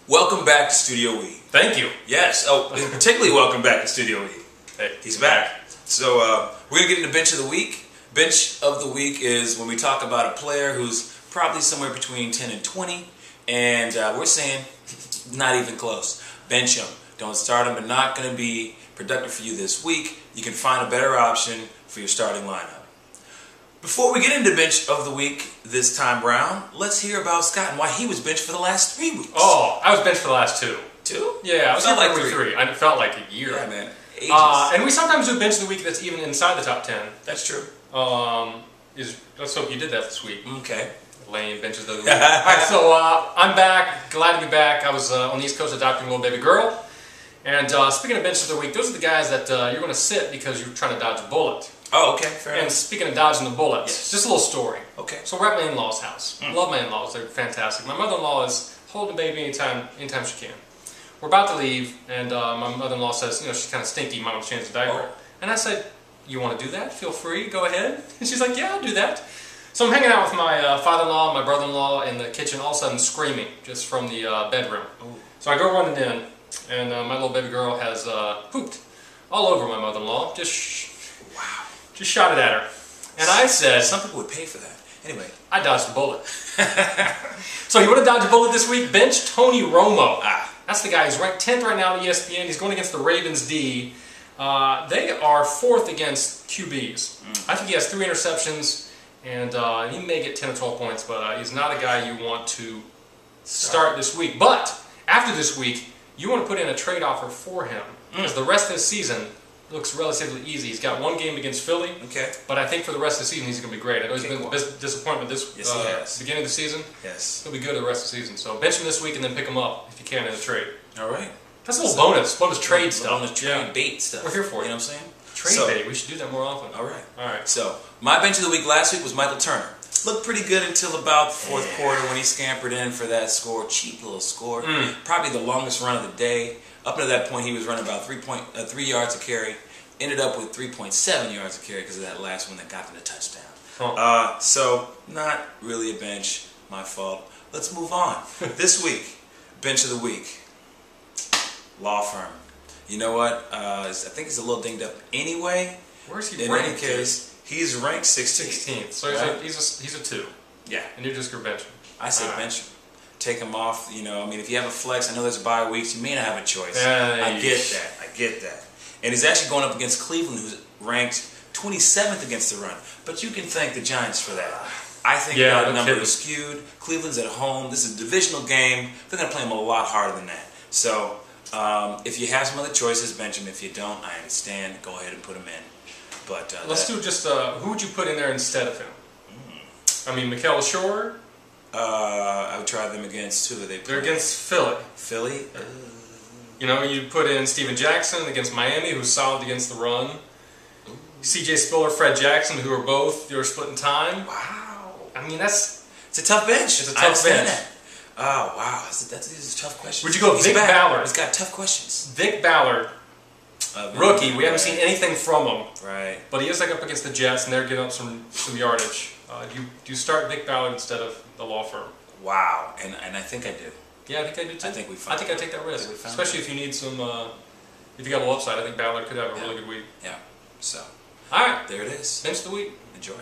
Welcome back to Studio E. Thank you. Yes. Oh, particularly welcome back to Studio E. Hey, He's back. So we're going to get into Bench of the Week. Bench of the Week is when we talk about a player who's probably somewhere between 10 and 20. And we're saying not even close. Bench him. Don't start him. They're not going to be productive for you this week. You can find a better option for your starting lineup. Before we get into Bench of the Week this time round, let's hear about Scott and why he was benched for the last 3 weeks. Oh, I was benched for the last 2. 2? Yeah, I was felt like like 3. I felt like a year. Yeah, man. Ages. And we sometimes do Bench of the Week that's even inside the top 10. That's true. Let's hope you did that this week. Okay. Lame Benches of the Week. Alright, so I'm back. Glad to be back. I was on the East Coast adopting a little baby girl. And speaking of Benches of the Week, those are the guys that you're going to sit because you're trying to dodge a bullet. Oh, okay. Fair enough. And speaking of dodging the bullets, Yes. just a little story. Okay. So we're at my in-laws' house. Love my in-laws. They're fantastic. My mother-in-law is holding the baby anytime she can. We're about to leave, and my mother-in-law says, you know, she's kind of stinky. Might want to change the diaper. Oh. And I said, you want to do that? Feel free. Go ahead. And she's like, yeah, I'll do that. So I'm hanging out with my father-in-law, my brother-in-law in the kitchen, all of a sudden screaming just from the bedroom. Ooh. So I go running in, and my little baby girl has pooped all over my mother-in-law. Just shot it at her. And I said... Some people would pay for that. Anyway. I dodged a bullet. So you want to dodge a bullet this week? Bench Tony Romo. That's the guy. He's ranked 10th right now at ESPN. He's going against the Ravens D. They are 4th against QBs. I think he has 3 interceptions, and he may get 10 or 12 points, but he's not a guy you want to start this week. But after this week, you want to put in a trade offer for him, because the rest of the season looks relatively easy. He's got 1 game against Philly, but I think for the rest of the season he's going to be great. I know he's been a disappointment this beginning of the season. Yes. He'll be good the rest of the season. So bench him this week and then pick him up if you can in a trade. All right. That's a little bonus trade stuff. Bonus trade bait stuff. We're here for it. You know what I'm saying? Trade bait. We should do that more often. All right. All right. So my bench of the week last week was Michael Turner. Looked pretty good until about the 4th quarter when he scampered in for that score. Cheap little score. Probably the longest run of the day. Up until that point, he was running about 3 yards a carry. Ended up with 3.7 yards a carry because of that last one that got him the touchdown. So not really a bench. My fault. Let's move on. This week, bench of the week. Law firm. You know what? I think he's a little dinged up anyway. Where's he in ranked? In any case, he's ranked 16th. 16th. So right? he's a 2. Yeah. And you're just going to bench him. I say bench him. Take him off. You know, I mean, if you have a flex, I know there's bye weeks. You may not have a choice. I get that. And he's actually going up against Cleveland, who's ranked 27th against the run. But you can thank the Giants for that. I think that number is skewed. Cleveland's at home. This is a divisional game. They're going to play him a lot harder than that. So if you have some other choices, bench him. If you don't, I understand. Go ahead and put him in. But let's do just who would you put in there instead of him? I mean, Mikel Shore. I would try them against who are they? They're against Philly. Philly. You know, you put in Steven Jackson against Miami, who's solid against the run. C.J. Spiller, Fred Jackson, who are both splitting time. Wow. I mean, it's a tough bench. It's a tough bench. That. Oh wow, these are tough questions. Would you go Vic Ballard? He's got tough questions. Vic Ballard, rookie. We haven't seen anything from him. Right. But he is up against the Jets, and they're getting up some yardage. Do you start Vic Ballard instead of the law firm? Wow, and I think I do. Yeah, I think I do too. I think I take that risk, especially if you need some. If you got a low upside, I think Ballard could have a really good week. Yeah. So. All right. There it is. Bench of the week. Enjoy.